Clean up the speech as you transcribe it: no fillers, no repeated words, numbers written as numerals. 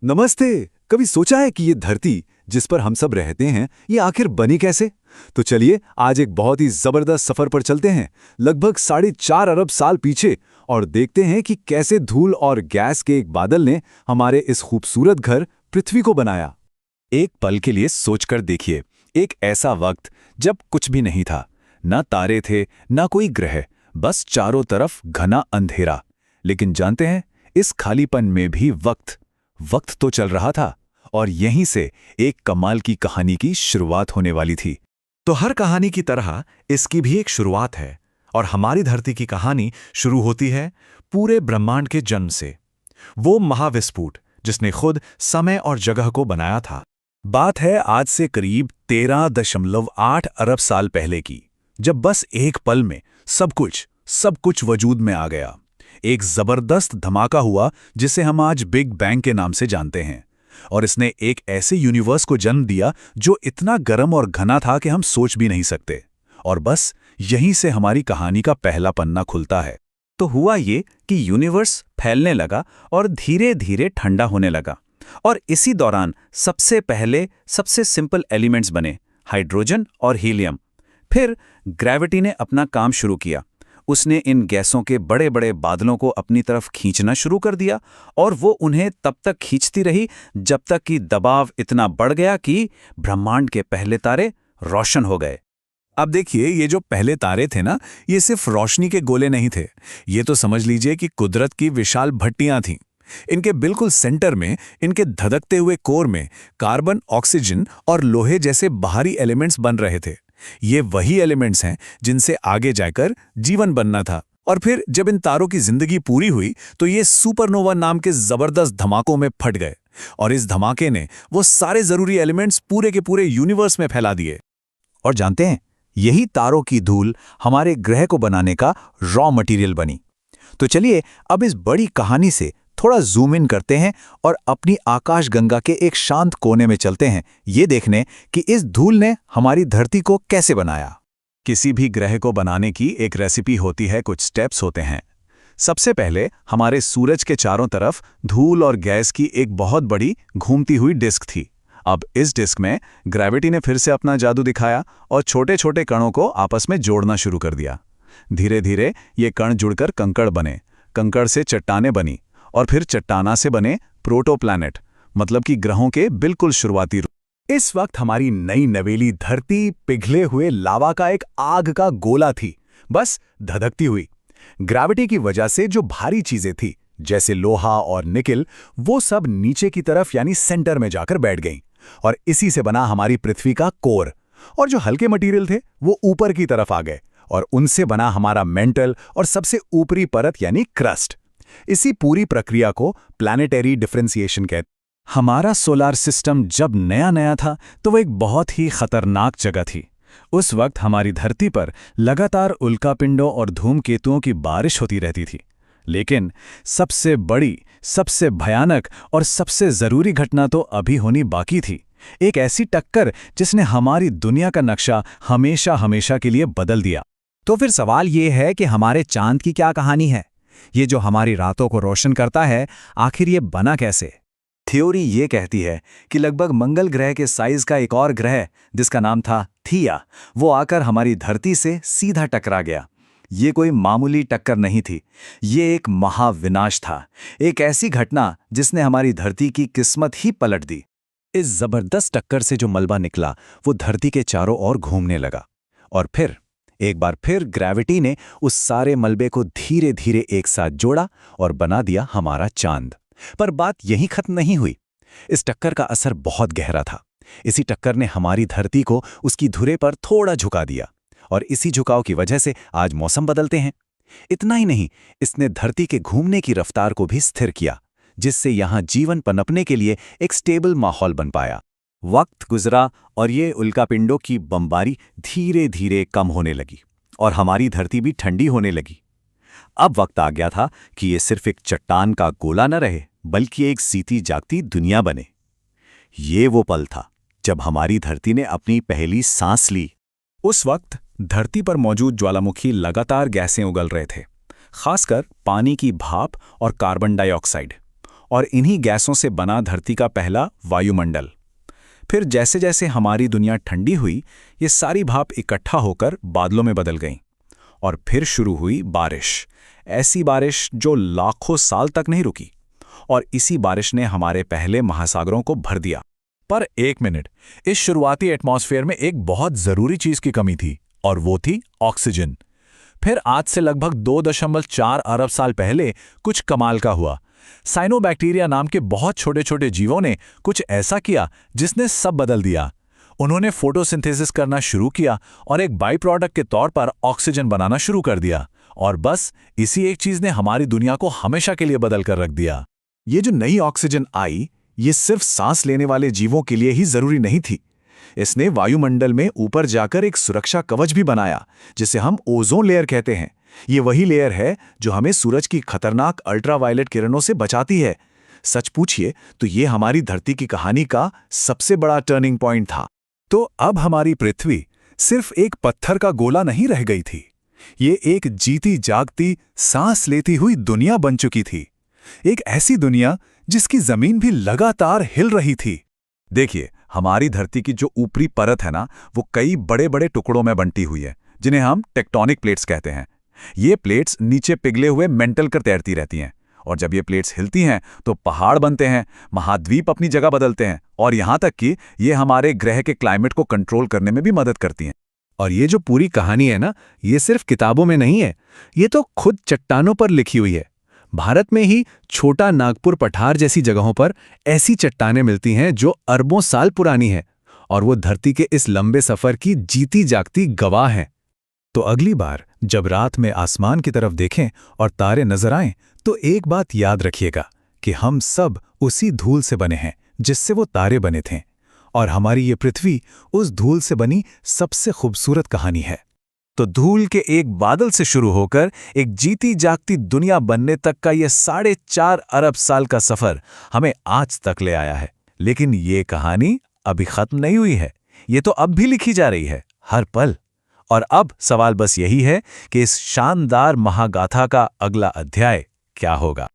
नमस्ते। कभी सोचा है कि ये धरती जिस पर हम सब रहते हैं ये आखिर बनी कैसे? तो चलिए आज एक बहुत ही जबरदस्त सफर पर चलते हैं, लगभग 4.5 अरब साल पीछे, और देखते हैं कि कैसे धूल और गैस के एक बादल ने हमारे इस खूबसूरत घर पृथ्वी को बनाया। एक पल के लिए सोचकर देखिए, एक ऐसा वक्त जब कुछ भी नहीं था, ना तारे थे, ना कोई ग्रह, बस चारों तरफ घना अंधेरा। लेकिन जानते हैं, इस खालीपन में भी वक्त तो चल रहा था, और यहीं से एक कमाल की कहानी की शुरुआत होने वाली थी। तो हर कहानी की तरह इसकी भी एक शुरुआत है, और हमारी धरती की कहानी शुरू होती है पूरे ब्रह्मांड के जन्म से। वो महाविस्फोट जिसने खुद समय और जगह को बनाया था। बात है आज से करीब 13.8 अरब साल पहले की, जब बस एक पल में सब कुछ वजूद में आ गया। एक जबरदस्त धमाका हुआ जिसे हम आज बिग बैंग के नाम से जानते हैं, और इसने एक ऐसे यूनिवर्स को जन्म दिया जो इतना गर्म और घना था कि हम सोच भी नहीं सकते। और बस यहीं से हमारी कहानी का पहला पन्ना खुलता है। तो हुआ ये कि यूनिवर्स फैलने लगा और धीरे धीरे ठंडा होने लगा, और इसी दौरान सबसे पहले सबसे सिंपल एलिमेंट्स बने, हाइड्रोजन और हीलियम। फिर ग्रेविटी ने अपना काम शुरू किया। उसने इन गैसों के बड़े बड़े बादलों को अपनी तरफ खींचना शुरू कर दिया, और वो उन्हें तब तक खींचती रही जब तक कि दबाव इतना बढ़ गया कि ब्रह्मांड के पहले तारे रोशन हो गए। अब देखिए, ये जो पहले तारे थे ना, ये सिर्फ रोशनी के गोले नहीं थे। ये तो समझ लीजिए कि कुदरत की विशाल भट्टियां थीं। इनके बिल्कुल सेंटर में, इनके धधकते हुए कोर में कार्बन, ऑक्सीजन और लोहे जैसे बाहरी एलिमेंट्स बन रहे थे। ये वही एलिमेंट्स हैं जिनसे आगे जाकर जीवन बनना था। और फिर जब इन तारों की जिंदगी पूरी हुई तो ये सुपरनोवा नाम के जबरदस्त धमाकों में फट गए, और इस धमाके ने वो सारे जरूरी एलिमेंट्स पूरे के पूरे यूनिवर्स में फैला दिए। और जानते हैं, यही तारों की धूल हमारे ग्रह को बनाने का रॉ मटेरियल बनी। तो चलिए अब इस बड़ी कहानी से थोड़ा जूम इन करते हैं और अपनी आकाशगंगा के एक शांत कोने में चलते हैं, ये देखने कि इस धूल ने हमारी धरती को कैसे बनाया। किसी भी ग्रह को बनाने की एक रेसिपी होती है, कुछ स्टेप्स होते हैं। सबसे पहले हमारे सूरज के चारों तरफ धूल और गैस की एक बहुत बड़ी घूमती हुई डिस्क थी। अब इस डिस्क में ग्रेविटी ने फिर से अपना जादू दिखाया और छोटे छोटे कणों को आपस में जोड़ना शुरू कर दिया। धीरे धीरे ये कण जुड़कर कंकड़ बने, कंकड़ से चट्टानें बनी, और फिर चट्टाना से बने प्रोटोप्लैनेट, मतलब कि ग्रहों के बिल्कुल शुरुआती रूप। इस वक्त हमारी नई नवेली धरती पिघले हुए लावा का एक आग का गोला थी, बस धधकती हुई। ग्रेविटी की वजह से जो भारी चीजें थी, जैसे लोहा और निकेल, वो सब नीचे की तरफ यानी सेंटर में जाकर बैठ गईं, और इसी से बना हमारी पृथ्वी का कोर। और जो हल्के मटेरियल थे वो ऊपर की तरफ आ गए, और उनसे बना हमारा मेंटल और सबसे ऊपरी परत यानी क्रस्ट। इसी पूरी प्रक्रिया को प्लैनेटरी डिफरेंशिएशन कहते हैं। हमारा सोलार सिस्टम जब नया नया था तो वो एक बहुत ही खतरनाक जगह थी। उस वक्त हमारी धरती पर लगातार उल्कापिंडों और धूमकेतुओं की बारिश होती रहती थी। लेकिन सबसे बड़ी, सबसे भयानक और सबसे जरूरी घटना तो अभी होनी बाकी थी। एक ऐसी टक्कर जिसने हमारी दुनिया का नक्शा हमेशा हमेशा के लिए बदल दिया। तो फिर सवाल ये है कि हमारे चांद की क्या कहानी है? ये जो हमारी रातों को रोशन करता है, आखिर ये बना कैसे? थ्योरी ये कहती है कि लगभग मंगल ग्रह के साइज का एक और ग्रह जिसका नाम था थिया, वो आकर हमारी धरती से सीधा टकरा गया। ये कोई मामूली टक्कर नहीं थी, ये एक महाविनाश था, एक ऐसी घटना जिसने हमारी धरती की किस्मत ही पलट दी। इस जबरदस्त टक्कर से जो मलबा निकला वो धरती के चारों ओर घूमने लगा, और फिर एक बार फिर ग्रेविटी ने उस सारे मलबे को धीरे धीरे एक साथ जोड़ा और बना दिया हमारा चांद। पर बात यहीं खत्म नहीं हुई। इस टक्कर का असर बहुत गहरा था। इसी टक्कर ने हमारी धरती को उसकी धुरे पर थोड़ा झुका दिया, और इसी झुकाव की वजह से आज मौसम बदलते हैं। इतना ही नहीं, इसने धरती के घूमने की रफ्तार को भी स्थिर किया, जिससे यहां जीवन पनपने के लिए एक स्टेबल माहौल बन पाया। वक्त गुजरा और ये उल्कापिंडों की बमबारी धीरे धीरे कम होने लगी, और हमारी धरती भी ठंडी होने लगी। अब वक्त आ गया था कि ये सिर्फ एक चट्टान का गोला न रहे, बल्कि एक जीती जागती दुनिया बने। ये वो पल था जब हमारी धरती ने अपनी पहली सांस ली। उस वक्त धरती पर मौजूद ज्वालामुखी लगातार गैसें उगल रहे थे, खासकर पानी की भाप और कार्बन डाइऑक्साइड। और इन्हीं गैसों से बना धरती का पहला वायुमंडल। फिर जैसे जैसे हमारी दुनिया ठंडी हुई, ये सारी भाप इकट्ठा होकर बादलों में बदल गईं। और फिर शुरू हुई बारिश, ऐसी बारिश जो लाखों साल तक नहीं रुकी। और इसी बारिश ने हमारे पहले महासागरों को भर दिया। पर एक मिनट, इस शुरुआती एटमॉस्फेयर में एक बहुत जरूरी चीज की कमी थी, और वो थी ऑक्सीजन। फिर आज से लगभग 2.4 अरब साल पहले कुछ कमाल का हुआ। साइनोबैक्टीरिया नाम के बहुत छोटे छोटे जीवों ने कुछ ऐसा किया जिसने सब बदल दिया। उन्होंने फोटोसिंथेसिस करना शुरू किया और एक बाई प्रोडक्ट के तौर पर ऑक्सीजन बनाना शुरू कर दिया। और बस इसी एक चीज ने हमारी दुनिया को हमेशा के लिए बदल कर रख दिया। ये जो नई ऑक्सीजन आई, ये सिर्फ सांस लेने वाले जीवों के लिए ही जरूरी नहीं थी। इसने वायुमंडल में ऊपर जाकर एक सुरक्षा कवच भी बनाया, जिसे हम ओजोन लेयर कहते हैं। ये वही लेयर है जो हमें सूरज की खतरनाक अल्ट्रावायलेट किरणों से बचाती है। सच पूछिए तो ये हमारी धरती की कहानी का सबसे बड़ा टर्निंग पॉइंट था। तो अब हमारी पृथ्वी सिर्फ एक पत्थर का गोला नहीं रह गई थी, ये एक जीती जागती, सांस लेती हुई दुनिया बन चुकी थी। एक ऐसी दुनिया जिसकी जमीन भी लगातार हिल रही थी। देखिए, हमारी धरती की जो ऊपरी परत है ना, वो कई बड़े बड़े टुकड़ों में बंटी हुई है, जिन्हें हम टेक्टोनिक प्लेट्स कहते हैं। ये प्लेट्स नीचे पिघले हुए मेंटल कर तैरती रहती हैं, और जब ये प्लेट्स हिलती हैं तो पहाड़ बनते हैं, महाद्वीप अपनी जगह बदलते हैं, और यहाँ तक कि ये हमारे ग्रह के क्लाइमेट को कंट्रोल करने में भी मदद करती हैं। और ये जो पूरी कहानी है ना, ये सिर्फ किताबों में नहीं है, ये तो खुद चट्टानों पर लिखी हुई है। भारत में ही छोटा नागपुर पठार जैसी जगहों पर ऐसी चट्टानें मिलती हैं जो अरबों साल पुरानी हैं, और वो धरती के इस लंबे सफर की जीती जागती गवाह हैं। तो अगली बार जब रात में आसमान की तरफ देखें और तारे नजर आएं, तो एक बात याद रखिएगा कि हम सब उसी धूल से बने हैं जिससे वो तारे बने थे, और हमारी ये पृथ्वी उस धूल से बनी सबसे खूबसूरत कहानी है। तो धूल के एक बादल से शुरू होकर एक जीती जागती दुनिया बनने तक का ये 4.5 अरब साल का सफर हमें आज तक ले आया है। लेकिन ये कहानी अभी खत्म नहीं हुई है, ये तो अब भी लिखी जा रही है, हर पल। और अब सवाल बस यही है कि इस शानदार महागाथा का अगला अध्याय क्या होगा।